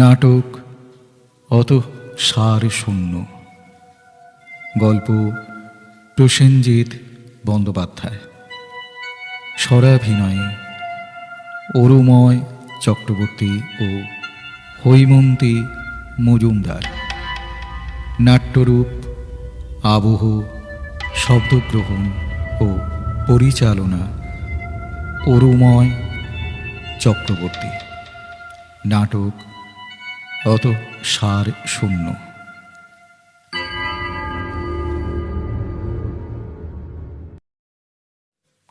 নাটক অত সার শূন্য। গল্প প্রসেনজিৎ বন্দ্যোপাধ্যায়। স্বরাভিনয়ে অরুময় চক্রবর্তী ও হৈমন্তী মজুমদার। নাট্যরূপ, আবহ, শব্দগ্রহণ ও পরিচালনা অরুময় চক্রবর্তী। নাটক অত সার শূন্য।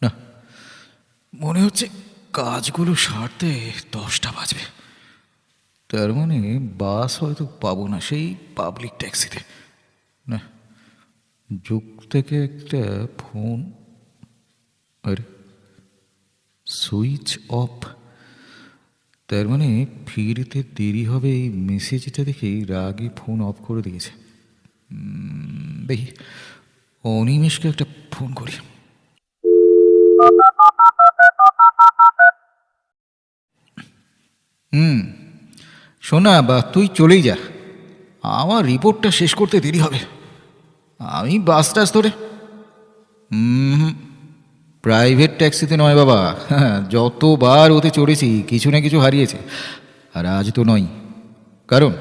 না, মনে হচ্ছে কাজগুলো সারতে 10টা বাজবে। তার মানে বাস হয়তো পাবো না, সেই পাবলিক ট্যাক্সিতে। না, যুগ থেকে একটা ফোন, আরে সুইচ অফ। তার মানে ফিরতে দেরি হবে এই মেসেজটা দেখেই রাগে ফোন অফ করে দিয়েছে। দেখি অনিমেষকে একটা ফোন করি। শোনা, বা তুই চলেই যা, আমার রিপোর্টটা শেষ করতে দেরি হবে। আমি বাস টাস ধরে প্রাইভেট ট্যাক্সিতে নয় বাবা। হ্যাঁ, যতবার ওতে চড়েছি কিছু না কিছু হারিয়েছে, আর আজ তো নয়। কারণ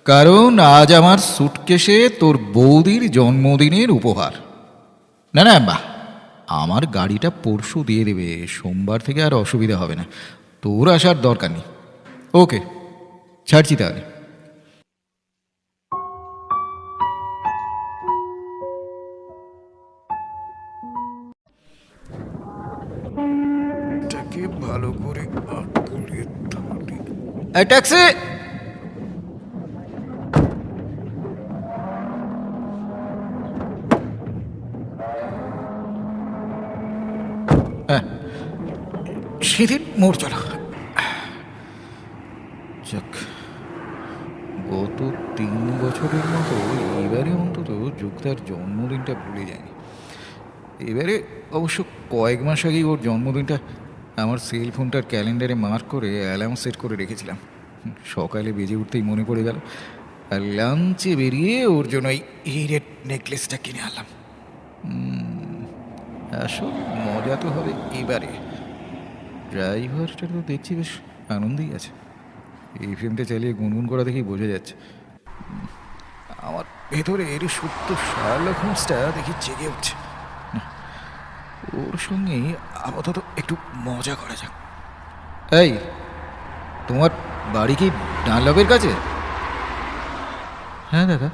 কারণ আজ আমার সুটকেসে তোর বৌদির জন্মদিনের উপহার। না না বাহ, আমার গাড়িটা পরশু দিয়ে দেবে, সোমবার থেকে আর অসুবিধা হবে না, তোর আসার দরকার নেই। ওকে, ছাড়ছি তাহলে। ভালো করে ট্যাক্সি। সেদিন মোড় চলো। যাক, গত 3 বছরের মতো এবারে অন্তত যুক্তার জন্মদিনটা ভুলে যায়নি। এবারে অবশ্য কয়েক মাস আগেই ওর জন্মদিনটা আমার সেল ফোনটার ক্যালেন্ডারে মার্ক করে অ্যালার্ম সেট করে রেখেছিলাম। সকালে বেজে উঠতেই মনে পড়ে গেল, আর লাঞ্চে বেরিয়ে ওর জন্য এই হিরের নেকলেসটা কিনে আনলাম। আসল মজা তো হবে এবারে। ড্রাইভারটা তো দেখছি বেশ আনন্দেই আছে। এই ফিল্মটা চালিয়ে গুনগুন করা দেখেই বোঝা যাচ্ছে। আমার ভেতরে এর সত্য শার্লক হোমসটা দেখি জেগে উঠছে। ওর সঙ্গে আপাতত একটু মজা করা যাক। এই, তোমার বাড়ি কি ডানলপের কাছে? হ্যাঁ দাদা।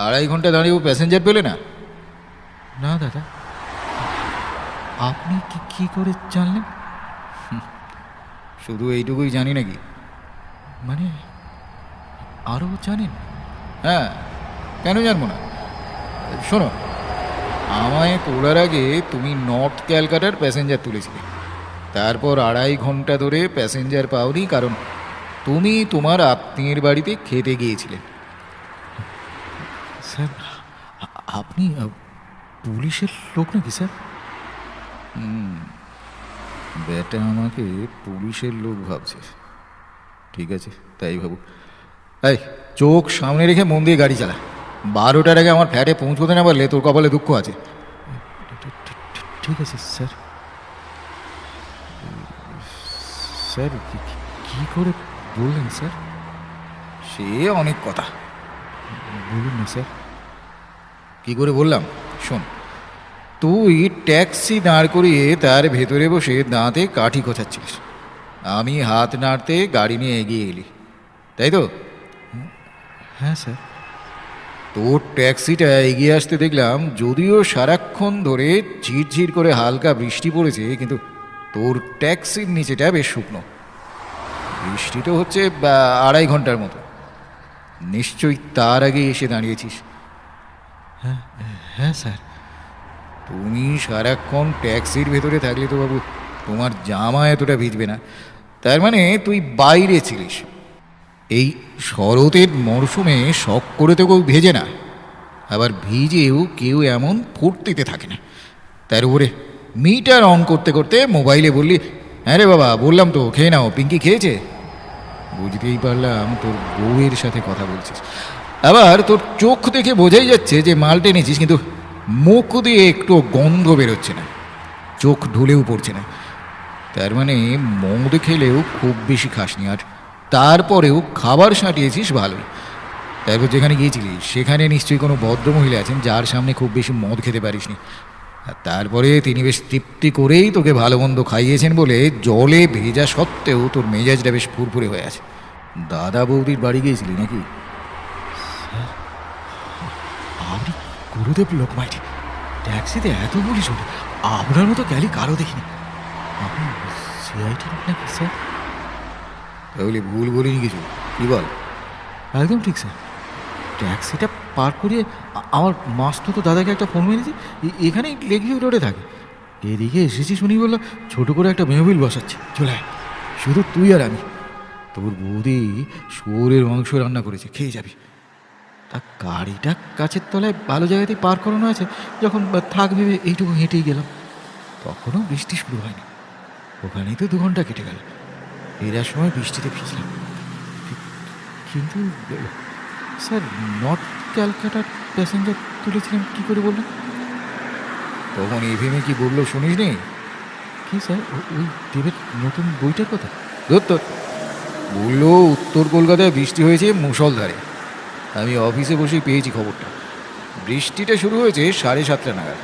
2.5 ঘন্টা দাঁড়িয়ে ও প্যাসেঞ্জার পেলে না? না দাদা। আপনি কি করে জানলেন? শুধু এইটুকুই জানি নাকি? মানে আরও জানেন? হ্যাঁ, কেন জানবো না। শোনো, আমায় তোলার আগে তুমি নর্থ ক্যালকাটার প্যাসেঞ্জার তুলেছিলে। তারপর 2.5 ঘন্টা ধরে প্যাসেঞ্জার পাওনি, কারণ তুমি তোমার আত্মীয়ের বাড়িতে খেতে গিয়েছিলেন। স্যার, আপনি পুলিশের লোক নাকি স্যার? বেটা আমাকে পুলিশের লোক ভাবছে। ঠিক আছে, তাই ভাবুক। এই, চোখ সামনে রেখে মন দিয়ে গাড়ি চালা। 12টার আগে আমার ফ্ল্যাটে পৌঁছতে না পারলে তোর কপালে দুঃখ আছে। ঠিক আছে স্যার। স্যার, কি করে বললেন স্যার? সে অনেক কথা, বলুন না স্যার। কি করে বললাম শোন, তুই ট্যাক্সি দাঁড় করিয়ে তার ভেতরে বসে দাঁতে কাঠি খোঁচাচ্ছিলিস। আমি হাত নাড়তে গাড়ি নিয়ে এগিয়ে এলি, তাই তো? হ্যাঁ স্যার। তোর ট্যাক্সিটা এগিয়ে আসতে দেখলাম, যদিও সারাক্ষণ ধরে ঝিরঝির করে হালকা বৃষ্টি পড়েছে, কিন্তু তোর ট্যাক্সির নিচেটা বেশ শুকনো। বৃষ্টি তো হচ্ছে 2.5 ঘন্টার মতো। নিশ্চয়ই তার আগে এসে দাঁড়িয়েছিস। হ্যাঁ হ্যাঁ স্যার। তুমি সারাক্ষণ ট্যাক্সির ভেতরে থাকলে তো বাবু তোমার জামা এতটা ভিজবে না। তার মানে তুই বাইরে ছিলিস। এই শরতের মরশুমে শখ করে তো কেউ ভেজে না, আবার ভিজেও কেউ এমন ফুর্তিতে থাকে না। তার উপরে মিটার অন করতে করতে মোবাইলে বললি, হ্যাঁ রে বাবা, বললাম তো খেয়ে নাও, পিঙ্কি খেয়েছে। বুঝতেই পারলাম তোর বউয়ের সাথে কথা বলছিস। আবার তোর চোখ দেখে বোঝাই যাচ্ছে যে মাল টেনেছিস, কিন্তু মুখ দিয়ে একটু গন্ধ বেরোচ্ছে না, চোখ ঢুলেও পড়ছে না। তার মানে মদ খেলেও খুব বেশি খাসনি, আর তারপরেও খাবার সাঁটিয়েছিস ভালোই। তারপর যেখানে গিয়েছিলিস সেখানে নিশ্চয়ই কোনো ভদ্রমহিলা আছেন যার সামনে খুব বেশি মদ খেতে পারিসনি, আর তারপরে তিনি বেশ তৃপ্তি করেই তোকে ভালো মন্দ খাইয়েছেন বলে জলে ভেজা সত্ত্বেও তোর মেজাজটা বেশ ফুরফুরে হয়ে আছে। দাদা বৌদির বাড়ি গিয়েছিলি নাকি? আপনি গুরুদেব লোকমাইটি, ট্যাক্সিতে এত পুলিশ ওঠে, আপনার মতো গ্যালি কারো দেখিনি। আপনি সিআইটি নাকি স্যার? তাহলে ভুল বলিনি কিছু, কি বল? একদম ঠিক স্যার। ট্যাক্সিটা পার করিয়ে আমার মাস্তুতো দাদাকে একটা ফোন মেরেছি, এখানেই লেকভিউ রোডে থাকে। এদিকে এসেছি শুনি বললো ছোটো করে একটা মেহবিল বসাচ্ছে, চলে আয়, শুধু তুই আর আমি। তোর বৌদি শুয়োরের মাংস রান্না করেছে, খেয়ে যাবি। তা গাড়িটা গাছের তলায় ভালো জায়গাতেই পার করানো আছে, যখন থাক ভেবে এইটুকু হেঁটেই গেলাম। তখনও বৃষ্টি শুরু হয়নি, ওখানেই তো 2 ঘন্টা কেটে গেল। ফেরার সময় বৃষ্টিতে ভিজলাম। কিন্তু স্যার, নর্থ ক্যালকাটার প্যাসেঞ্জার তুলেছিলেন কী করে বললেন? তখন এভিএমে কি বললো শুনিস নি? কি স্যার, ওই দেবের নতুন বইটার কথা? ধর, বললো উত্তর কলকাতায় বৃষ্টি হয়েছে মুষলধারে। আমি অফিসে বসেই পেয়েছি খবরটা। বৃষ্টিটা শুরু হয়েছে 7:30 নাগাদ।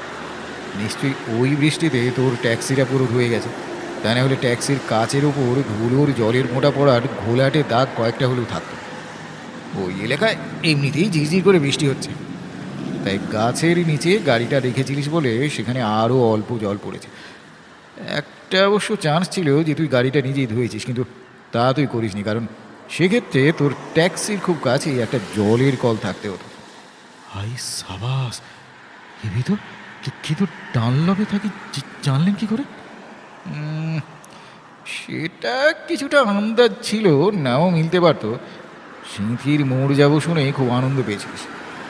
নিশ্চয়ই ওই বৃষ্টিতে তোর ট্যাক্সিটা পুরো ধুয়ে গেছে, তা না হলে ট্যাক্সির কাচের ওপর ধুলোর জলের মোটা পড়ার ঘোলাটে দাগ কয়েকটা হলেও থাকতো। ওই এলাকায় এমনিতেই ঝিঝির করে বৃষ্টি হচ্ছে, তাই গাছের নিচে গাড়িটা রেখেছিলিস বলে সেখানে আরও অল্প জল পড়েছে। একটা অবশ্য চান্স ছিল যে তুই গাড়িটা নিজেই ধুয়েছিস, কিন্তু তা তুই করিসনি, কারণ সেক্ষেত্রে তোর ট্যাক্সির খুব কাছেই একটা জলের কল থাকতে হতো। হাই সাবাস, হেবি তো। কিন্তু ডানলপে থাকি জানলেন কি করে? সেটা কিছুটা আন্দাজ ছিল, নাও মিলতে পারতো। সিঁথির মোড় যাবো শুনে খুব আনন্দ পেয়েছিলিস,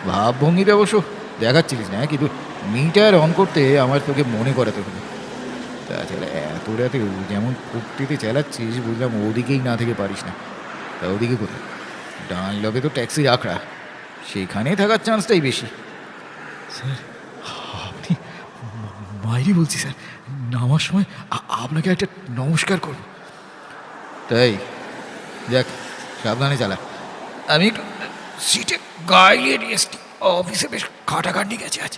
ভাবভঙ্গিতে অবশ্য দেখাচ্ছিলিস না, কিন্তু মিটার অন করতে আমার তোকে মনে করাতে হলো। তাছাড়া এত রাতে যেমন ফুর্তিতে চালাচ্ছিস, বুঝলাম ওদিকেই না থেকে পারিস না। তা ওদিকে কোথায়? ডানলপে তো ট্যাক্সি আখড়া, সেখানে থাকার চান্সটাই বেশি। স্যার, আপনি মাইরি বলছি স্যার, নামার সময় আপনাকে একটা নমস্কার করব। তাই যাক, সাবধানে চালা। আমি একটু সিটে গাইলে নিয়ে এসছি, অফিসে বেশ খাটাখাটনি গেছে আজ।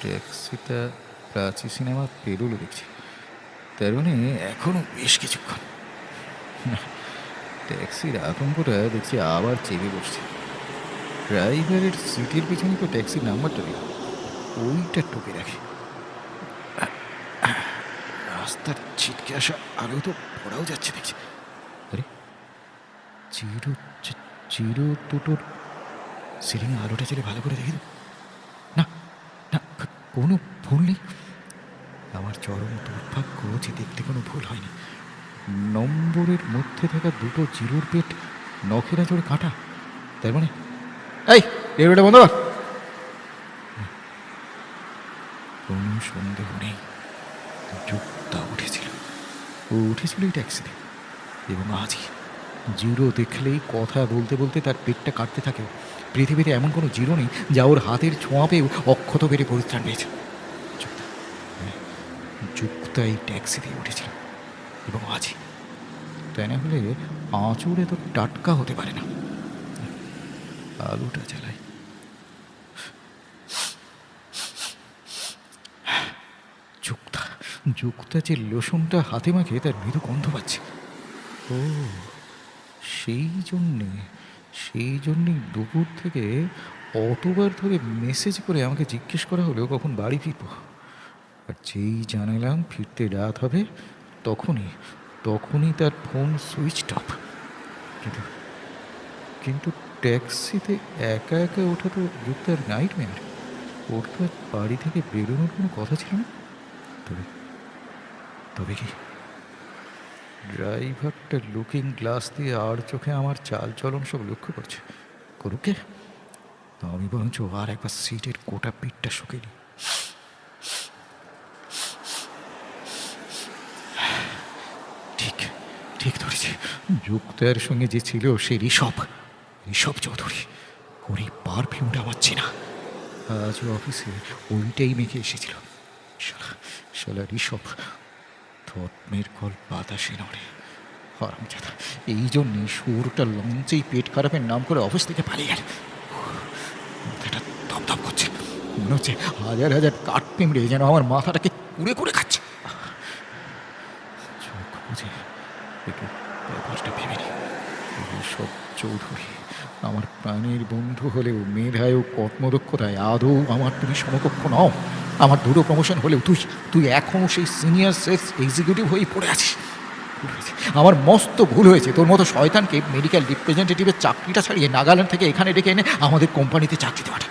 ট্যাক্সিটা প্রাচী সিনেমা পেরোলো দেখছি, তার মানে এখনও বেশ কিছুক্ষণ। ট্যাক্সির আতঙ্কটা দেখছি আবার চেপে বসছে। ড্রাইভারের সিটের পিছনে তো ট্যাক্সির নাম্বারটা দিল, ওইটা টুকে রাখে। রাস্তার ছিটকে আসা আলো তো পড়াও যাচ্ছে দেখছি। আরে চিরো চিরো দুটোর সিলিংয়ে আলোটা ছেড়ে ভালো করে দেখি তো। না না, কোনো ভুল নেই। আমার চরম দুর্ভাগ্য যে দেখতে কোনো ভুল হয়নি। নম্বরের মধ্যে থাকা 2টো জিরোর পেট নখেরা জোরে কাটা, তার মানে এই রেডিওটা বন্ধ কর। কোনো সন্দেহ নেই, যুক্তা উঠেছিল, ও উঠেছিল এই ট্যাক্সিতে, এবং আজই জিরো দেখলেই কথা বলতে বলতে তার পেটটা কাটতে থাকে। পৃথিবীতে এমন কোনো জিরো নেই যা ওর হাতের ছোঁয়া পেয়েও অক্ষত পেরে পরিত্রাণ পেয়েছে। যুক্তা এই ট্যাক্সিতে উঠেছিল, এবং আজই, তাই না হলে আঁচড়ে তো টাটকা হতে পারে না। আলুটা জ্বালাই। যুক্তা যে লোশনটা হাতে মাখে তার মৃদু গন্ধ পাচ্ছে। ও সেই জন্যেই দুপুর থেকে অতবার ধরে মেসেজ করে আমাকে জিজ্ঞেস করা হলো কখন বাড়ি ফিরব। আর যেই জানালাম ফিরতে রাত হবে, তখনই তার ফোন সুইচ অফ। কিন্তু ট্যাক্সিতে একা একা ওঠা তো যুক্তার নাইটমেয়ার। ওর তো বাড়ি থেকে বেরোনোর কোনো কথা ছিল না। তবে কি ড্রাইভারটা লুকিং গ্লাস দিয়ে আর চোখে আমার চাল চলন সব লক্ষ্য করছে? করুকে, আমি বরঞ্চ আর একবার সিটের গোটা পিঠটা শুকে নি। করেছে। যুক্তার সঙ্গে যে ছিল সে ঋষভ চৌধুরী। ওর এই পারফিউমটা আমার চেনা। আজ অফিসে ওইটাই মেখে এসেছিল। শালা ঋষভ থটমের কল বাতাসে নড়ে। হারামজাদা, এই জন্যে সুরটা লঞ্চেই পেট খারাপের নাম করে অফিস থেকে পালিয়ে গেল। মাথাটা ধপধপ করছে, মনে হচ্ছে হাজার হাজার কাঠ পিঁমড়ে যেন আমার মাথাটাকে কুড়ে কুড়ে খাচ্ছে। চোখ বুঝে একটু ব্যাপারটা ভেবে নি। ঋষভ চৌধুরী আমার প্রাণের বন্ধু হলেও মেধায় ও কর্মদক্ষতায় আদৌ আমার তুমি সমকক্ষ নও। আমার দুটো প্রমোশন হলেও তুই এখনও সেই সিনিয়র সেলস এক্সিকিউটিভ হয়েই পড়ে আছিস। আমার মস্ত ভুল হয়েছে তোর মতো শয়তানকে মেডিকেল রিপ্রেজেন্টেটিভের চাকরিটা ছাড়িয়ে নাগাল্যান্ড থেকে এখানে ডেকে এনে আমাদের কোম্পানিতে চাকরি দেওয়াটা।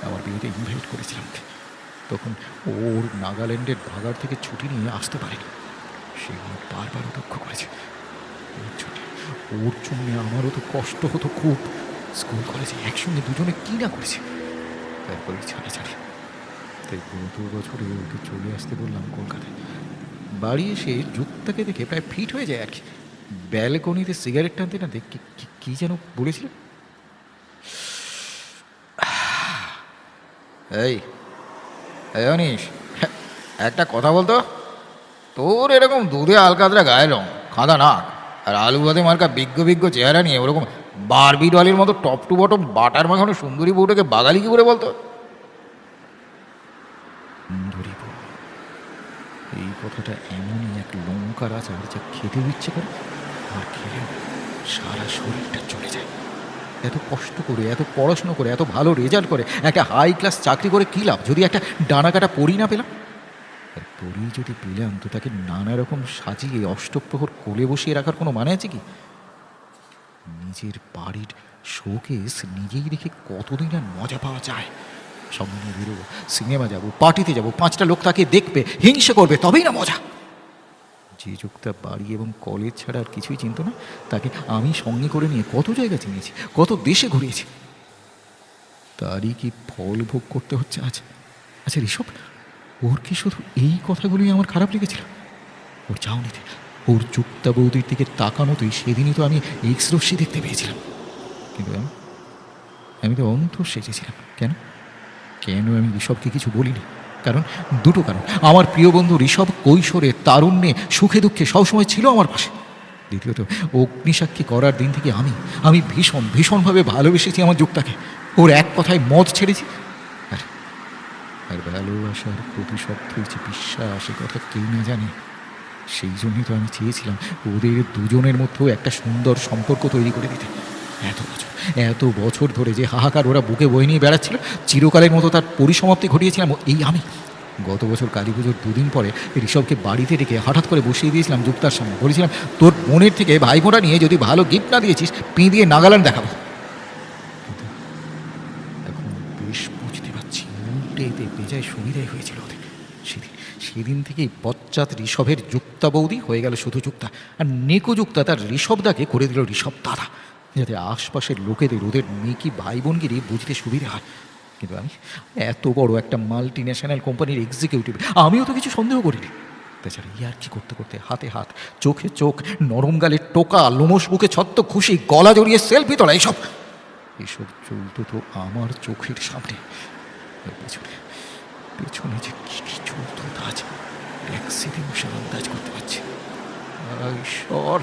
আমার বিয়েতে ইনভাইট করেছিলাম, তখন ওর নাগাল্যান্ডের ভাগাড় থেকে ছুটি নিয়ে আসতে পারেনি। সেগুলো বারবার দুঃখ করেছে। ওর জন্যে আমারও তো কষ্ট হতো খুব। স্কুল কলেজে একসঙ্গে দুজনে কী না করেছে। তারপরে ছাড়াছাড়ি, তাই গত বছরে ওকে চলে আসতে বললাম কলকাতায়। বাড়ি এসে যুক্তাকে দেখে প্রায় ফিট হয়ে যায় আর কি। ব্যালকনিতে সিগারেট টানতে টানতে কি যেন বলেছিল। এই অনিশ, একটা কথা বলতো। তোর এরকম দুধে আলকাতরা গায়ের রং, খাদা নাক আর আলু ভাতে মার্কা বিজ্ঞ চেহারা নিয়ে ওরকম বারবি ডলের মতো টপ টু বটম বাটার মাখানো সুন্দরী বউটাকে বাগালি কি করে বলতো? সুন্দরী বউ, এই কথাটা এমনই এক লঙ্কার আচার যা খেতেও ইচ্ছে করে, আর খেলেও সারা শরীরটা চলে যায়। এত কষ্ট করে, এত পড়াশুনো করে, এত ভালো রেজাল্ট করে একটা হাই ক্লাস চাকরি করে কী লাভ যদি একটা ডানাকাটা পরি না পেলাম? আর পরি যদি পেলাম তো তাকে নানা রকম সাজিয়ে অষ্টপ্রহর কোলে বসিয়ে রাখার কোনো মানে আছে কি? নিজের বাড়ির শোকেস নিজেই রেখে কতদিন আর মজা পাওয়া যায়? সঙ্গে নিয়ে বেরোবো, সিনেমা যাবো, পার্টিতে যাবো, 5টা লোক তাকে দেখবে, হিংসে করবে, তবেই না মজা। যে যুক্তা বাড়ি এবং কলেজ ছাড়া আর কিছুই চিনত না, তাকে আমি সঙ্গে করে নিয়ে কত জায়গা চিনিয়েছি, কত দেশে ঘুরিয়েছি। তারই কি ফল ভোগ করতে হচ্ছে আজ? আচ্ছা ঋষভ, ওর কি শুধু এই কথাগুলোই আমার খারাপ লেগেছিল? ওর চাউনিতে, ওর যুক্তা বৌদির দিকে তাকানোতেই সেদিনই তো আমি এক্স রশ্মি দেখতে পেয়েছিলাম। কিন্তু আমি তো অন্তর সেজেছিলাম। কেন আমি ঋষভকে কিছু বলিনি? কারণ দুটো কারণ। আমার প্রিয় বন্ধু ঋষভ কৈশোরে তারুণ্যে সুখে দুঃখে সবসময় ছিল আমার পাশে। দ্বিতীয়ত, অগ্নিসাক্ষী করার দিন থেকে আমি ভীষণভাবে ভালোবেসেছি আমার যুক্তাকে। ওর এক কথায় মদ ছেড়েছি। আর ভালোবাসার প্রতিশব্দ হয়েছে বিশ্বাস, এ কথা কেউ না জানে। সেই জন্যই তো আমি চেয়েছিলাম ওদের দুজনের মধ্যেও একটা সুন্দর সম্পর্ক তৈরি করে দিতে। এত বছর ধরে যে হাহাকার ওরা বুকে বয়ে নিয়ে বেড়াচ্ছিল, চিরকালের মতো তার পরিসমাপ্তি ঘটিয়েছিলাম এই আমি। গত বছর কালী পুজোর 2 দিন পরে ঋষভকে বাড়িতে ডেকে হঠাৎ করে বসিয়ে দিয়েছিলাম যুক্তার সামনে। বলেছিলাম, তোর বোনের থেকে ভাইফোঁটা নিয়ে যদি ভালো গিফট না দিয়েছিস, পি দিয়ে নাগাল্যান্ড দেখাবো। এখন বেশ বুঝতে পারছি উল্টে এতে বেজায় সুবিধাই হয়েছিল ওদের। সেদিন থেকেই পশ্চাৎ ঋষভের যুক্তা বৌদি হয়ে গেল শুধু যুক্তা, আর নেকো যুক্তা তার ঋষভদাকে করে দিল ঋষভ দাদা, যাতে আশপাশের লোকেদের ওদের মেকি ভাই বোনগিরি বুঝতে সুবিধা হয়। কিন্তু আমি এত বড় একটা মাল্টি ন্যাশনাল কোম্পানির এক্সিকিউটিভ, আমিও তো কিছু সন্দেহ করিনি। তাছাড়া ইয়ার কি করতে করতে হাতে হাত, চোখে চোখ, নরম গালে টোকা, লোমস বুকে ছত্ত খুশি, গলা জড়িয়ে সেলফি তোলা, এসব চলতো তো আমার চোখের সামনে। পেছনে যে কি চলতো আজ ট্যাক্সিতে বসে আন্দাজ করতে পারছি। ঈশ্বর,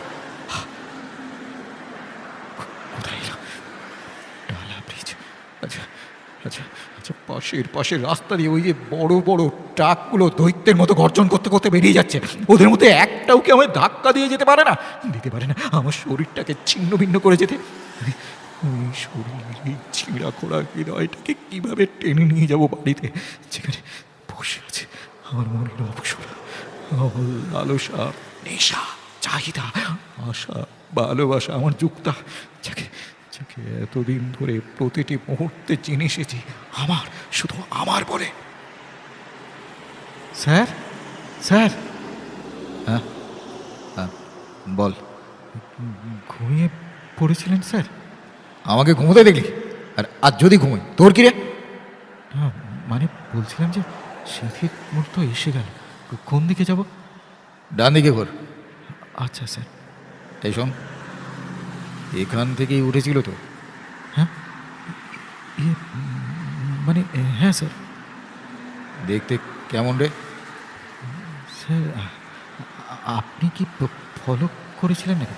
কোথায় এলাম? ডালা ব্রিজ। আচ্ছা, পাশের রাস্তা দিয়ে ওই যে বড় বড় ট্রাকগুলো দৈত্যের মতো গর্জন করতে করতে বেরিয়ে যাচ্ছে। ওদের মধ্যে একটাও কি আমায় ধাক্কা দিয়ে যেতে পারে না? আমার শরীরটাকে ছিন্ন ভিন্ন করে যেতে। ওই শরীর, এই ছিঁড়া খোড়া হৃদয়টাকে কীভাবে টেনে নিয়ে যাব বাড়িতে, যেখানে বসে আছে আমার মনের অবসর, আমার লালসা, নেশা, চাহিদা, আশা, ভালোবাসা, আমার যুক্তা, যাকে এতদিন ধরে প্রতিটি মুহূর্তে চিনে এসেছি আমার, শুধু আমার বলে। স্যার, হ্যাঁ বল। ঘুমিয়ে পড়েছিলেন স্যার? আমাকে ঘুমোতে দেখলি? আর যদি ঘুমোই তোর কি রে? মানে বলছিলাম যে শীতের মুহূর্ত এসে গেল, কোন দিকে যাব? ডান দিকে ঘোর। আচ্ছা স্যার। এই শোন, এখান থেকেই উঠেছিল তো? হ্যাঁ মানে হ্যাঁ স্যার। দেখতে কেমন রে? স্যার আপনি কি ফলো করেছিলেন নাকি?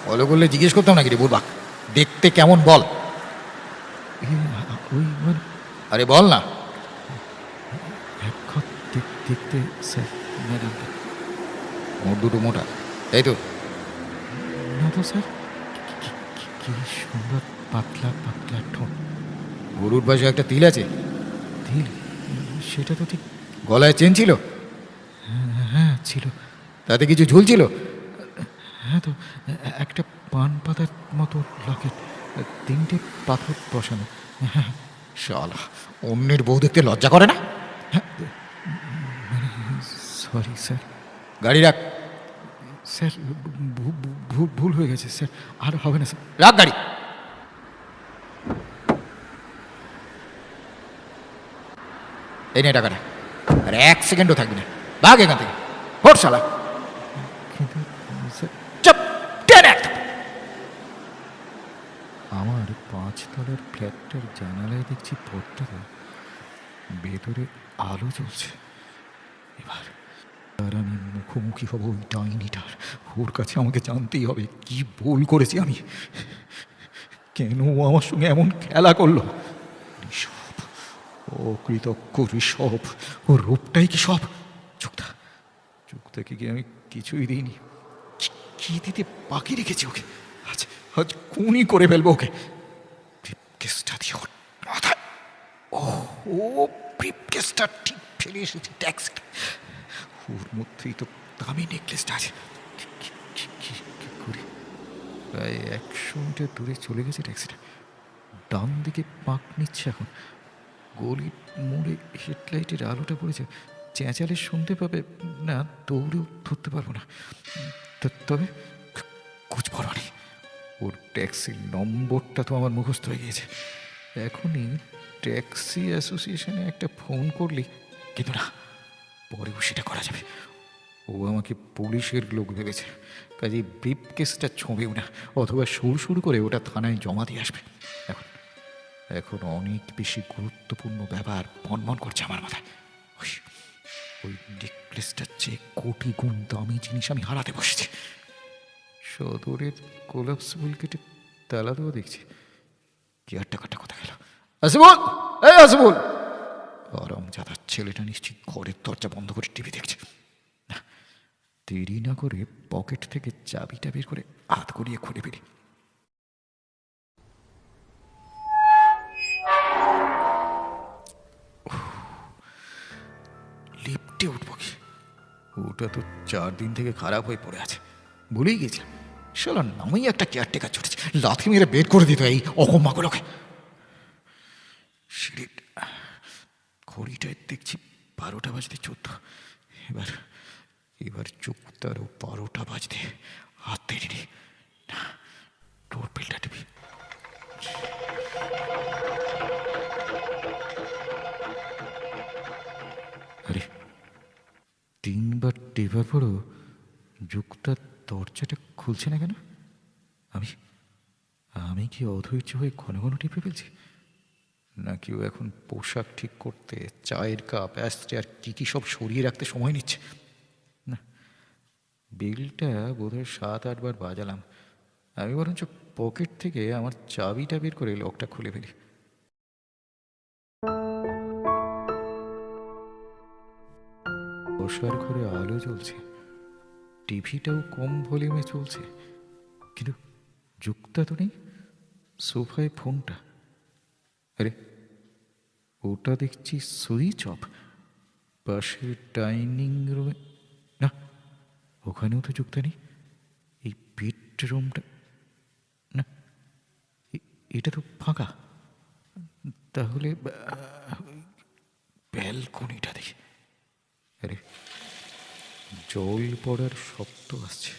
ফলো করলে জিজ্ঞেস করতাম নাকি রে বুড়বাক? দেখতে কেমন বল? ওই মানে আরে বল না। এক দেখতে স্যার ম্যাডামকে। মোট দুটো মোটা, তাই তো? না তো স্যার, কি সুন্দর পাতলা পাতলা ঠোঁট। গরুর পাশে একটা তিল আছে? তিল? সেটা তো ঠিক। গলায় চেন ছিল? হ্যাঁ ছিল। তাতে কিছু ঝুলছিল? হ্যাঁ তো, একটা পান পাতার মতো লকেট, 3টে পাথর বসানো। হ্যাঁ। শালা, অন্যের বউ দেখতে লজ্জা করে না? Sorry sir. গাড়ি রাখ। স্যার ভুল হয়ে গেছে স্যার, আর হবে না স্যার। রাখ গাড়ি। এই নে টাকাটা, আর 1 সেকেন্ডও থাকবি না। ভাগ এখান থেকে, হোট শালা। কিন্তু স্যার, চুপ, টেন এক। আমার 5 তলার ফ্ল্যাটটার জানালায় দেখছি পর্দাটা, ভেতরে আলো জ্বলছে। এবার আর আমি মুখোমুখি হব ওই ডাইনিটার। ওর কাছে আমাকে জানতেই হবে কি ভুল করেছি আমি, কেন ও আমার সঙ্গে এমন খেলা করলো। ঋষভ, অকৃতজ্ঞ ঋষভ, ওর রূপটাই কি সব? যুক্তাকে কি আমি কিছুই দিইনি? কি দিতে বাকি রেখেছি ওকে? আজ আজ খুনই করে ফেলবো ওকে। ব্রিফকেসটা দিয়ে ওর মাথায়। ও ও ব্রিফকেসটা ঠিক ফেলে এসেছে ট্যাক্সিটা। ওর মধ্যেই তো দামি নেকলেসটা আছে। কি করি? প্রায় 100 মিটার দূরে চলে গেছে ট্যাক্সিটা। ডান দিকে পাক নিচ্ছে এখন। গলির মোড়ে হেডলাইটের আলোটা পড়েছে। চেঁচালে শুনতে পাবে না, দৌড়েও ধরতে পারবো না। তবে কুচপরনি, ওর ট্যাক্সির নম্বরটা তো আমার মুখস্থ হয়ে গিয়েছে। এখনই ট্যাক্সি অ্যাসোসিয়েশনে একটা ফোন করলি, কিন্তু না, পরেও সেটা করা যাবে। ও আমাকে পুলিশের লোক ভেবেছে, কাজেই ব্রিফ কেসটা ছোঁবেও না, অথবা শুরু করে ওটা থানায় জমা দিয়ে আসবে। এখন অনেক বেশি গুরুত্বপূর্ণ ব্যাপার মনমন করছে আমার মাথায়। ওই নেকলেসটার চেয়ে কোটি গুণ দামি জিনিস আমি হারাতে বসেছি। সদরের কোলাপসিবল কেটে তালা দেওয়া দেখছি। কেয়ারটাকারটা কথা গেল। আসিবুল, এই আসিবুল। আরাম জাদার ছেলেটা নিশ্চিত ঘরের দরজা বন্ধ করে টিভি দেখছে। না, দেরি না করে পকেট থেকে চাবিটা বের করে হাত করিয়ে খুলে ফেলি। লিফটে উঠবো কি? ওটা তো 4 দিন থেকে খারাপ হয়ে পড়ে আছে, ভুলেই গেছিলাম। শালা নামেই একটা কেয়ারটেকার ছুটেছে, লাথি মেরে বের করে দিত এই অকম্মাগুলোকে। সিঁড়ির ঘড়িটায় দেখছি 12টা বাজতে 14। এবার যুক্তারও 12টা বাজতে হাত দেরিনি। না, ডোর বেলটা টিপি। আরে 3বার টেপার পরও যুক্তার দরজাটা খুলছে না কেন? আমি কি অধৈর্য হয়ে ঘন ঘন টিপে ফেলছি? নাকি ও এখন পোশাক ঠিক করতে, চায়ের কাপ, অ্যাস্ট্রে আর কি সব সরিয়ে রাখতে সময় নিচ্ছে? না, বেলটা বোধহয় 7-8 বার বাজালাম। আমি বরঞ্চ পকেট থেকে আমার চাবিটা বের করে লকটা খুলে ফেলি। বসার ঘরে আলো জ্বলছে, টিভিটাও কম ভলিউমে চলছে, কিন্তু যুক্তা তো নেই। সোফায় ফোনটা, আরে ওটা দেখছি সুইচ অফ। পাশের ডাইনিং রুমে, না ওখানেও তো যুক্তা নেই। এই বেডরুমটা, না এটা তো ফাঁকা। তাহলে ব্যালকনিটা দেখি। আরে জল পড়ার শব্দ আসছে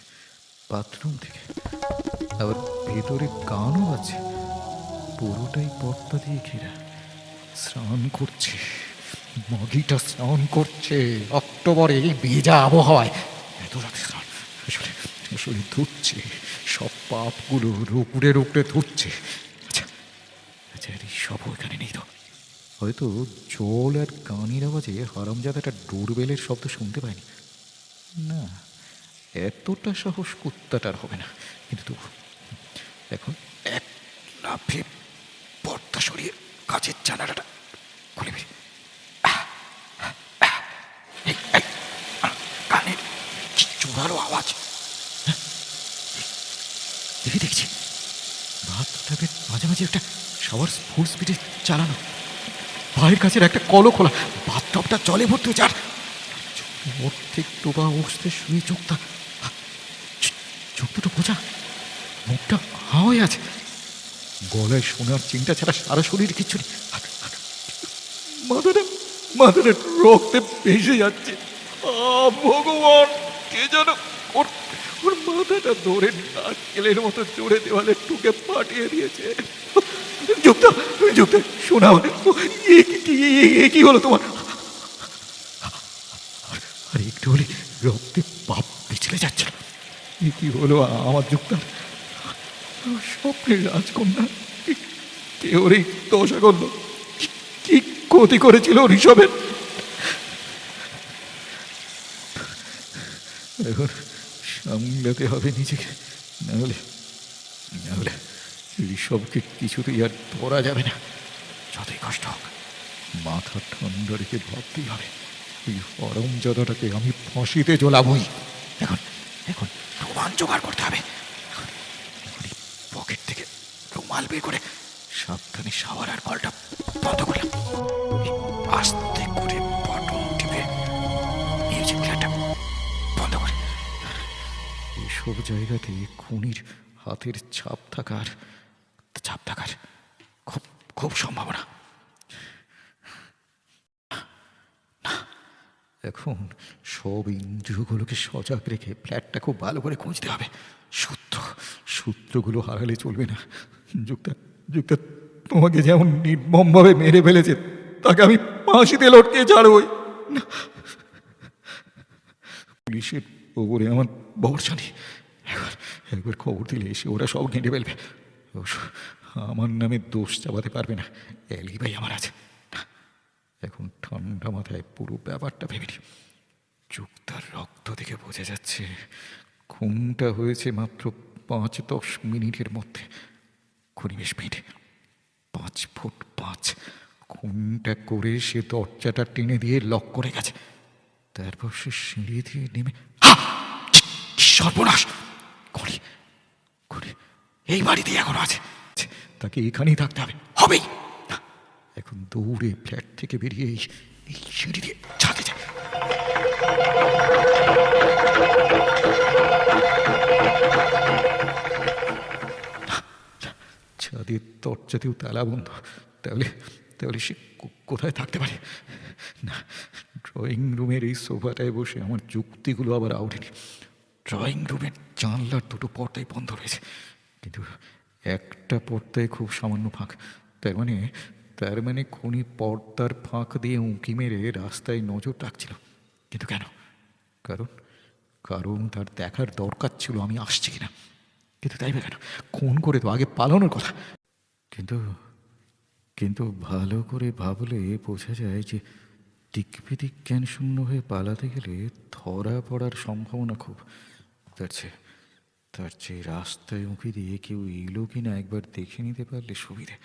বাথরুম থেকে, আবার ভেতরে গানও আছে। পুরোটাই পর্দা দিয়ে ঘেরা। স্নান করছে, মাগিটা স্নান করছে অক্টোবরে এই ভেজা আবহাওয়ায়। এত রাতে স্নান, আসলে আসলে ধুচ্ছে, সব পাপগুলো রোপড়ে রোপড়ে ধুচ্ছে। আচ্ছা আচ্ছা, সব এখানে নেই তো? হয়তো জল আর গানের আওয়াজে হারামজাদাটা ডোরবেলের শব্দ শুনতে পায়নি। না, এতটা সাহস কুত্তাটার হবে না। কিন্তু তবু এখন এক লাফে পর্দা সরিয়ে কাছের জানালাটা খুলে বেরিয়ে কানের কি জোরালো আওয়াজ! দেখি দেখছি বাথটাবের মাঝামাঝি একটা শাওয়ার ফুল স্পিডে চালানো, পায়ের কাছের একটা কলও খোলা, বাথটবটা জলে ভর্তি হচ্ছে। আর অর্ধেক ডোবা অবস্থায় শুয়ে চোখটা চোখ দুটো বোঝা, মুখটা হাঁ হয়ে আছে, গলায় সোনার চিন্তা ছাড়া সারা শরীর কিচ্ছু নেই। মাথাটা মাথাটা রক্তে ভেসে যাচ্ছে। ভগবান, কে যেন ওর ওর মাথাটা ধরে নারকেলের মতো জোরে দেওয়ালে টুকে পাঠিয়ে দিয়েছে। যুক্তা যুক্তা শোনা, কি হলো তোমার? আর একটু হলে রক্তে পাপ পিছলে যাচ্ছিল। কি হলো আমার যুক্তার? স্বপ্নের রাজকন্যা কে ওরে দশা করলো? কি ক্ষতি করেছিল ঋষভের? এখন সামলাতে হবে নিজেকে, নাহলে নাহলে ঋষভকে কিছুতেই আর ধরা যাবে না। যতই কষ্ট হোক মাথা ঠান্ডা রেখে ভাবতেই হবে, এই হরমজাদাটাকে আমি ফাঁসিতে জ্বলাবই। এখন এখন রুমাল জোগাড় করতে হবে। এখন পকেট থেকে রুমাল বের করে সাবধানে শাওয়ার আর কলটা বন্ধ করলাম। আস্তে করে বটন টিপে মিউজিক প্লেয়ারটা বন্ধ করে। এসব জায়গাতে খুনির হাতের ছাপ থাকার খুব খুব সম্ভাবনা। এখন সব ইন্দ্রিয়গুলোকে সজাগ রেখে ফ্ল্যাটটা খুব ভালো করে খুঁজতে হবে। সূত্রগুলো হারালে চলবে না। যুক্তা যুক্তা তোমাকে যেমন নির্মমভাবে মেরে ফেলেছে, তাকে আমি ফাঁসিতে লটকে ছাড়বই। পুলিশের ওপরে আমার ভরসা নেই। একবার খবর দিলে এসে ওরা সব ঘেঁটে ফেলবে। আমার নামে দোষ চাপাতে পারবে না, অ্যালিবাই আমার আছে। এখন ঠান্ডা মাথায় পুরো ব্যাপারটা ভেবে নি। যুক্তার রক্ত দেখে বোঝা যাচ্ছে খুনটা হয়েছে মাত্র 5-10 মিনিটের মধ্যে। খুনি বেশ মেটে, 5 ফুট 5। খুনটা করে সে দরজাটা টেনে দিয়ে লক করে গেছে। তারপর সে সিঁড়ি দিয়ে নেমে সর্বনাশ! খুনি খুনি এই বাড়িতেই এখনো আছে, তাকে এখানেই থাকতে হবে, হবেই। এখন দৌড়ে ফ্ল্যাট থেকে বেরিয়ে এই সিঁড়ি দিয়ে ছাদে যায়। ছাদের দরজাতেও তালা বন্ধ। তাহলে তাহলে সে কোথায় থাকতে পারে? না, ড্রয়িং রুমের এই সোফাটায় বসে আমার যুক্তিগুলো আবার আউটেনি। ড্রয়িং রুমের জানলার দুটো পর্দায় বন্ধ রয়েছে, কিন্তু একটা পর্দায় খুব সামান্য ফাঁক। তার মানে খুনি পর্দার ফাঁক দিয়ে উঁকি মেরে রাস্তায় নজর রাখছিল। কিন্তু কেন? কারণ তার দেখার দরকার ছিল আমি আসছি কিনা। কিন্তু তাই বা কেন? খুন করে তো আগে পালানোর কথা। কিন্তু ভালো করে ভাবলে বোঝা যায় যে দিকবিদিক জ্ঞান শূন্য হয়ে পালাতে গেলে ধরা পড়ার সম্ভাবনা খুব। তার চেয়ে রাস্তায় উঁকি দিয়ে কেউ এলো কিনা একবার দেখে নিতে পারলে সুবিধে।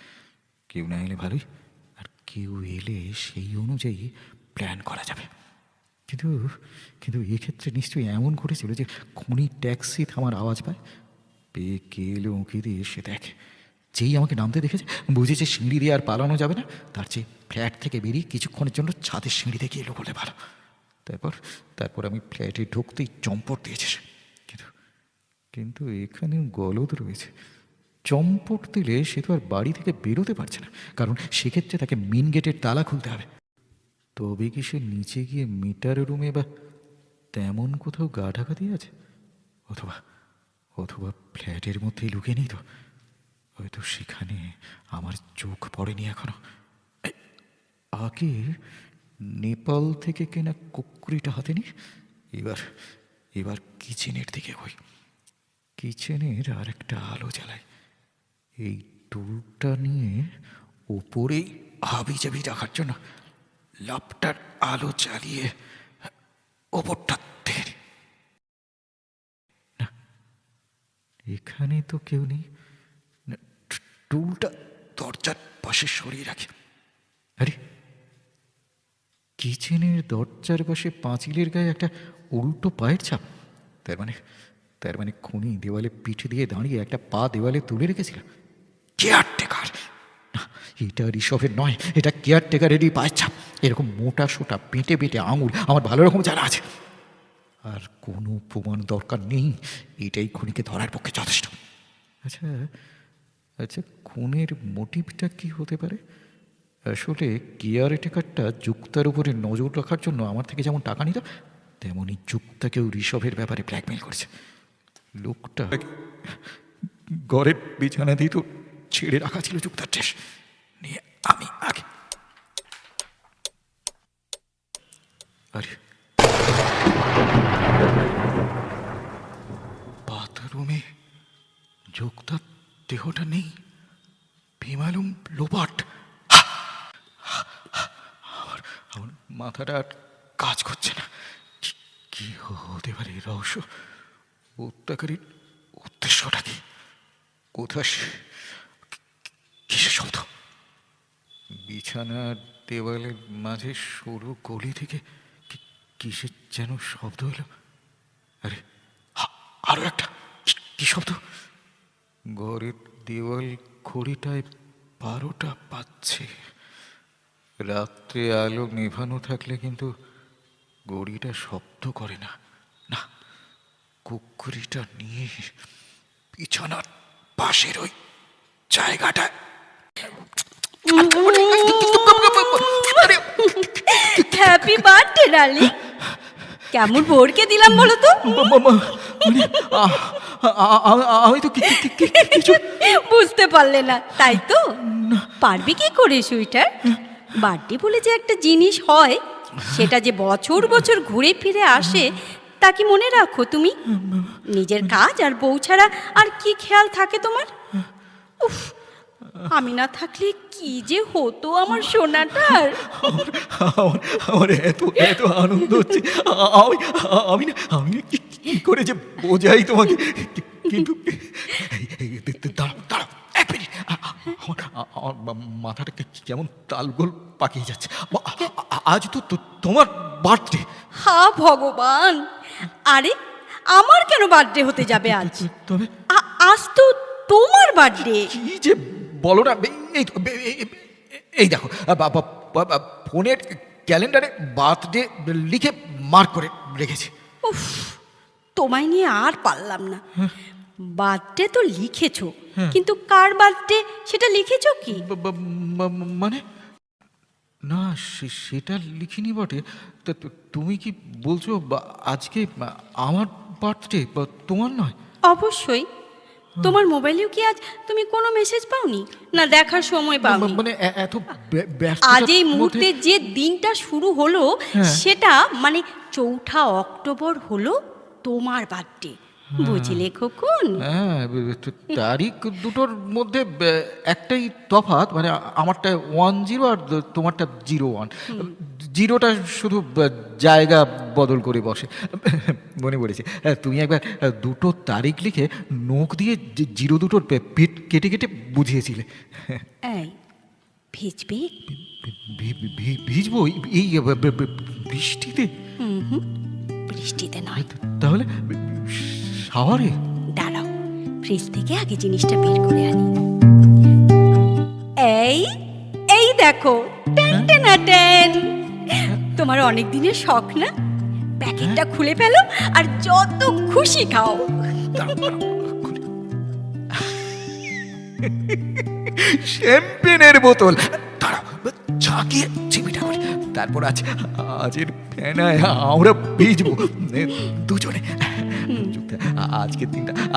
কেউ না এলে ভালোই, আর কেউ এলে সেই অনুযায়ী প্ল্যান করা যাবে। কিন্তু এক্ষেত্রে নিশ্চয়ই এমন ঘটেছিল যে খুনি ট্যাক্সি থামার আওয়াজ পায়, পেয়ে কে এলো উঁকি দিয়ে সে দেখে। যেই আমাকে নামতে দেখেছে বুঝেছে সিঁড়ি দিয়ে আর পালানো যাবে না, তার চেয়ে ফ্ল্যাট থেকে বেরিয়ে কিছুক্ষণের জন্য ছাদের সিঁড়িতে গিয়ে এলো বলে ভালো। তারপর আমি ফ্ল্যাটে ঢুকতেই চম্পট দিয়েছে সে। কিন্তু এখানেও গলদ রয়েছে। চম্পট দিলে সে তো আর বাড়ি থেকে বেরোতে পারছে না, কারণ সেক্ষেত্রে তাকে মেন গেটের তালা খুলতে হবে। তবে কি সে নিচে গিয়ে মিটার রুমে বা তেমন কোথাও গা ঢাকা দিয়ে আছে? অথবা ফ্ল্যাটের মধ্যেই লুকিয়ে নেই তো? হয়তো সেখানে আমার চোখ পড়েনি এখনো। আগে নেপাল থেকে কেনা কুকুরিটা হাতে নি, এবার কিচেনের দিকে হই। কিচেনের আর একটা আলো জ্বালাই, এই টুলটা নিয়ে ওপরেই হাবিজাবি রাখার জন্য লাপটার আলো জ্বালিয়ে ওপরটা তেড়ে। না, এখানে তো কেউ নেই। না, টুলটা দরজার পাশে সরিয়ে রাখি। আরে, কিচেনের দরজার পাশে পাঁচিলের গায়ে একটা উল্টো পায়ের ছাপ। তার মানে খুনি দেওয়ালে পিঠ দিয়ে দাঁড়িয়ে একটা পা দেওয়ালে তুলে রেখেছিল। কেয়ারটেকার না, এটা ঋষভের নয়, এটা কেয়ারটেকারেরই পায়ের ছাপ। এরকম মোটা সোটা পেটে পেটে আঙুল আমার ভালো রকম জানা আছে। আর কোনো প্রমাণ দরকার নেই, এটাই খুনিকে ধরার পক্ষে যথেষ্ট। আচ্ছা আচ্ছা, খুনের মোটিভটা কি হতে পারে? আসলে কেয়ারটেকারটা যুক্তার উপরে নজর রাখার জন্য আমার থেকে যেমন টাকা নিত, তেমনই যুক্তাকেও ঋষভের ব্যাপারে ব্ল্যাকমেল করেছে। লোকটা ঘরের বিছানাতেই তো ছেড়ে রাখা ছিল যুক্তার ড্রেস, নিয়ে আমি আগে। আরে, বাথরুমে যুক্তার দেহটা নেই, বেমালুম লোপাট। আমার মাথাটা আর কাজ করছে না। কি হতে পারে রহস্য? হত্যাকারীর উদ্দেশ্যটা কি? কোথায় কিসের শব্দ? বিছানার দেওয়ালের মাঝে সরু গলি থেকে কিসের যেন শব্দ এলো। আরে, আরো একটা কি শব্দ? ঘরের দেওয়াল ঘড়িটায় 12টা বাজছে। রাত্রে আলো নেভানো থাকলে কিন্তু ঘড়িটা শব্দ করে না। না, কুকুরিটা নিয়ে বিছানার পাশের ওই জায়গাটায়। Happy birthday darling. কেমন ভোরকে দিলাম বলো তো? আমি তো কিছু বুঝতে পারলে না, তাই তো? পারবি কি করে সুইটার? বার্থডে বলে যে একটা জিনিস হয়, সেটা যে বছর বছর ঘুরে ফিরে আসে, তা কি মনে রাখো তুমি? নিজের কাজ আর বউ ছাড়া আর কি খেয়াল থাকে তোমার? উফ, আমি না থাকলে কি যে হতো আমার সোনাটার। আমার এত এত আনন্দ হচ্ছে, আমি না কি করে যে বোঝাই তোমাকে। কিন্তু দাঁড়াও, এক মিনিট, আমার মাথাটা কেমন তালগোল পাকিয়ে যাচ্ছে। আজ তো তোমার বার্থডে। হা ভগবান, আরে আমার কেন বার্থডে হতে যাবে আজ? তবে আজ তো তোমার বার্থডে। কি যে বলো না। এই দেখো, ফোনের ক্যালেন্ডারে বার্থডে লিখে মার্ক করে রেখেছি। উফ, তোমায় নিয়ে আর পারলাম না। বার্থডে তো লিখেছো, কিন্তু কার বার্থডে সেটা লিখেছো কি? মানে না, সেটা লিখিনি বটে। তা তুমি কি বলছো আজকে আমার বার্থডে, তোমার নয়? অবশ্যই। তোমার মোবাইলেও কি আজ তুমি কোনো মেসেজ পাওনি? না দেখার সময় পাওনি? মানে এত ব্যস্ত আজ এই মুহূর্তে যে দিনটা শুরু হলো, সেটা মানে 4 অক্টোবর হলো তোমার বার্থডে। বুঝলে খোকন? হ্যাঁ, তারিখ দুটোর মধ্যে একটাই তফাৎ, মানে আমারটা 10 আর তোমারটা 01। 0টা শুধু জায়গা বদল করে বসে। মনে পড়েছে, তুমি একবার দুটো তারিখ লিখে নখ দিয়ে 0 দুটোর পেট কেটে কেটে বুঝিয়েছিলে। এই ভিজবে? ভিজবো এই বৃষ্টিতে? বৃষ্টিতে নয়। তাহলে শাওয়ারে? দাঁড়াও, ফ্রিজ থেকে আগে জিনিসটা বের করে আনি। এই দেখো, টেন। তোমার অনেক দিনের শখ না? প্যাকেটটা খুলে ফেলো আর যত খুশি খাও। শ্যাম্পেনের বোতল। দাঁড়াও, ঝাঁকিয়ে চিবিটা করি, তারপর আজের ফেনায় আমরা ভিজবো দুজনে।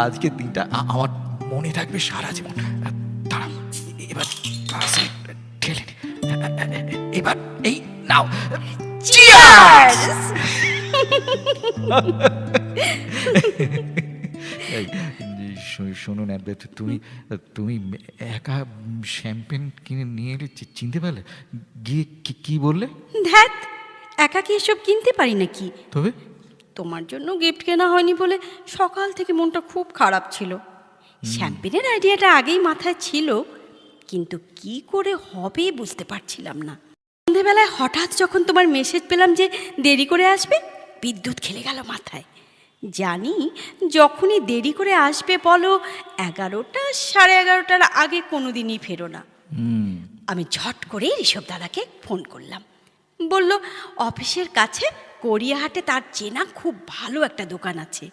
আজকের দিনটা আমার মনে থাকবে সারা জীবন। দাঁড়াও, এবার গ্লাসে ঢেলে নি। এবার এই নাও, চিয়ার্স! শুনুন তুমি তুমি একা শ্যাম্পেন কিনে নিয়ে এলে চিনতে পারলে? গিয়ে কি বললে? ধ্যাত, একা কি এসব কিনতে পারি নাকি? তবে তোমার জন্য গিফট কেনা হয়নি বলে সকাল থেকে মনটা খুব খারাপ ছিল। শ্যাম্পেনের আইডিয়াটা আগেই মাথায় ছিল, কিন্তু কি করে হবে বুঝতে পারছিলাম না। সন্ধেবেলায় হঠাৎ যখন তোমার মেসেজ পেলাম যে দেরি করে আসবে, বিদ্যুৎ খেলে গেল মাথায়। জানি যখনই দেরি করে আসবে বলো 11টা 11:30টার আগে কোনো দিনই ফেরো না। আমি ঝট করে ঋষভ দাদাকে ফোন করলাম। বলল অফিসের কাছে গড়িয়াহাটে তার চেনা খুব ভালো একটা দোকান আছে।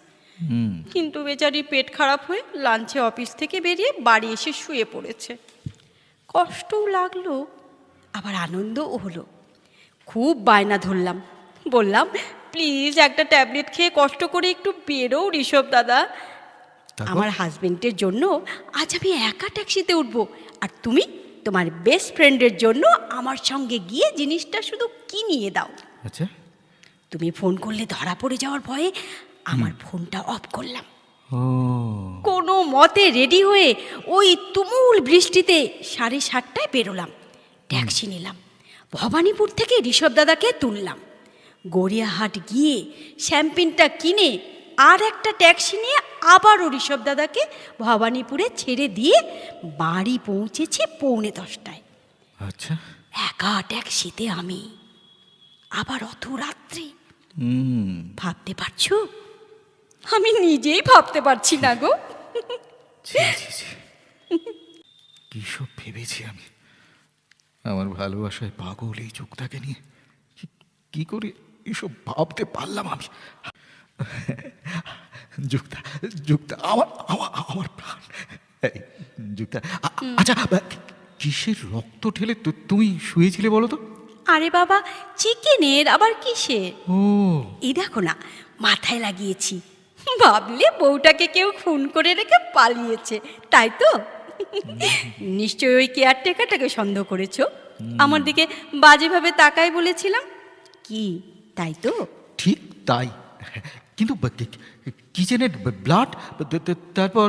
কিন্তু বেচারি পেট খারাপ হয়ে লাঞ্চে অফিস থেকে বেরিয়ে বাড়ি এসে শুয়ে পড়েছে। কষ্টও লাগলো, আবার আনন্দও হলো। খুব বায়না ধরলাম, বললাম প্লিজ একটা ট্যাবলেট খেয়ে কষ্ট করে একটু বেরো ঋষভ দাদা। আমার হাজবেন্ডের জন্য আজ আমি একা ট্যাক্সিতে উঠবো, আর তুমি তোমার বেস্ট ফ্রেন্ডের জন্য আমার সঙ্গে গিয়ে জিনিসটা শুধু কিনিয়ে দাও। আচ্ছা। তুমি ফোন করলে ধরা পড়ে যাওয়ার ভয়ে আমার ফোনটা অফ করলাম। কোনো মতে রেডি হয়ে ওই তুমুল বৃষ্টিতে 7:30টায় বেরোলাম। ট্যাক্সি নিলাম, ভবানীপুর থেকে ঋষভ দাদাকে তুললাম। গড়িয়াহাট গিয়ে শ্যাম্পেনটা কিনে আর একটা ট্যাক্সি নিয়ে আবারও ঋষভ দাদাকে ভবানীপুরে ছেড়ে দিয়ে বাড়ি পৌঁছেছি 9:45টায়। আচ্ছা। একা ট্যাক্সিতে আমি, আবার অত রাত্রে। ভাবতে পারছো? আমি নিজেই ভাবতে পারছি না গো। কি সব ভেবেছি আমি, আমার ভালোবাসায় পাগল এই যুক্তাকে নিয়ে। কি করে এসব ভাবতে পারলাম আমি? যুক্তা যুক্তা আমার আমার আমার প্রাণ। যুক্তা, আচ্ছা কিসের রক্ত ঠেলে তুমি শুয়েছিলে বলো তো? আরে বাবা, চিকেনের আবার কিসের? ও, এই দেখো না, মাথায় লাগিয়েছি। ভাবলে বউটাকে কেউ খুন করে রেখে পালিয়েছে, তাই তো? নিশ্চয়ই ওই কেয়ারটেকারটাকে সন্দেহ করেছো। আমার দিকে বাজেভাবে তাকাই বলেছিলাম কি, তাই তো? ঠিক তাই, কিন্তু কিচেনের ব্লাড, তারপর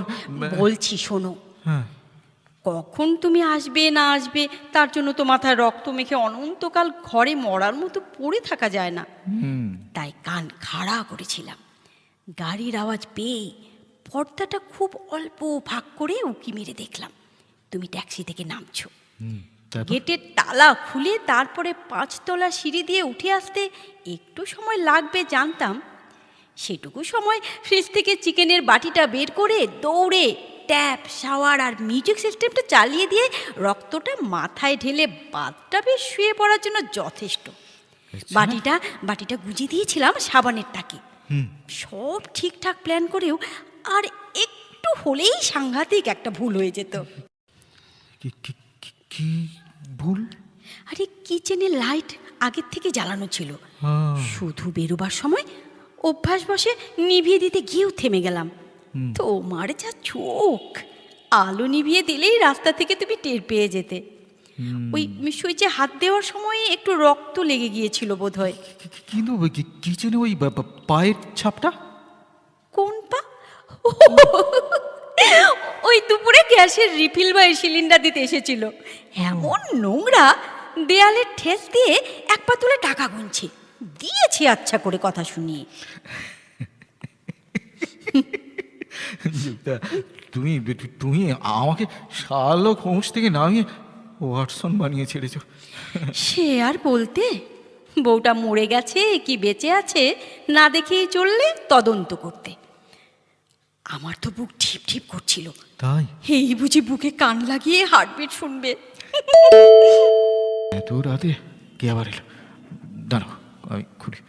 বলছি শোনো। হ্যাঁ। কখন তুমি আসবে না আসবে তার জন্য তো মাথায় রক্ত মেখে অনন্তকাল ঘরে মরার মতো পড়ে থাকা যায় না। তাই কান খাড়া করেছিলাম। গাড়ির আওয়াজ পেয়ে পর্দাটা খুব অল্প ফাঁক করে উঁকি মেরে দেখলাম তুমি ট্যাক্সি থেকে নামছো। গেটের তালা খুলে তারপরে 5তলা সিঁড়ি দিয়ে উঠে আসতে একটু সময় লাগবে জানতাম। সেটুকু সময় ফ্রিজ থেকে চিকেনের বাটিটা বের করে দৌড়ে ট্যাপ, শাওয়ার আর মিউজিক সিস্টেমটা চালিয়ে দিয়ে রক্তটা মাথায় ঢেলে বাথটাবে শুয়ে পড়ার জন্য যথেষ্ট। বাটিটা গুঁজে দিয়েছিলাম সাবানের টাকে। সব ঠিকঠাক প্ল্যান করেও আর একটু হলেই সাংঘাতিক একটা ভুল হয়ে যেত। কি ভুল? আরে কিচেনের লাইট আগের থেকে জ্বালানো ছিল, শুধু বেরোবার সময় অভ্যাস বসে নিভিয়ে দিতে গিয়েও থেমে গেলাম। তোমার যা চোখ, আলো নিভিয়ে দিলেই রাস্তা থেকে তুমি টের পেয়ে যেতে। ওই সুইচে হাত দেওয়ার সময় একটু রক্ত লেগে গিয়েছিল বোধহয়। কিন্তু কিচেনে ওই পায়ের ছাপটা? কোন পা? ওই দুপুরে গ্যাসের রিফিল বা সিলিন্ডার দিতে এসেছিল। এমন নোংরা, দেয়ালে ঠেস দিয়ে এক পা তুলে টাকা গুনছে। দিয়েছি আচ্ছা করে কথা শুনিয়ে। তুমি তুমি আমাকে শার্লক হোমস থেকে নামিয়ে ওয়াটসন বানিয়ে ছেড়েছ। সে আর বলতে, বউটা মরে গেছে কি বেঁচে আছে না দেখেই চললে তদন্ত করতে। আমার তো বুক ঠিপ ঠিপ করছিল। তাই? এই বুঝি বুকে কান লাগিয়ে হার্টবিট শুনবে। এত রাতে কে আবার এলো? দাঁড়াও, আমি খুলি।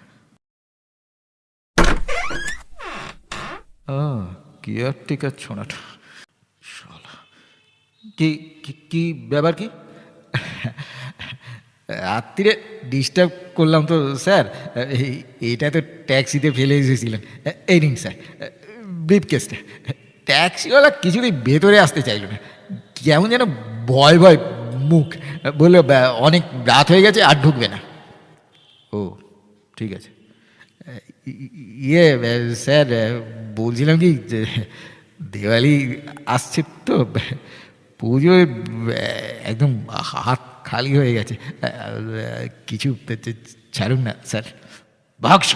কেয়ারটেকার ছোনাটা শালা। কি কি ব্যাপার? কি রাত্রিরে ডিস্টার্ব করলাম তো স্যার? এইটা তো ট্যাক্সিতে ফেলে এসেছিলেন। এই নিন স্যার ব্রিফকেসটা। ট্যাক্সিওয়ালা কিছুতেই ভেতরে আসতে চাইল না, কেমন যেন ভয় ভয় মুখ, বললো অনেক রাত হয়ে গেছে আর ঢুকবে না। ও ঠিক আছে। ইয়ে স্যার বলছিলাম কি, দিওয়ালি আসছে তো, পুজোয় একদম হাত খালি হয়ে গেছে। কিছু ছাড়ুন না স্যার, বাক্স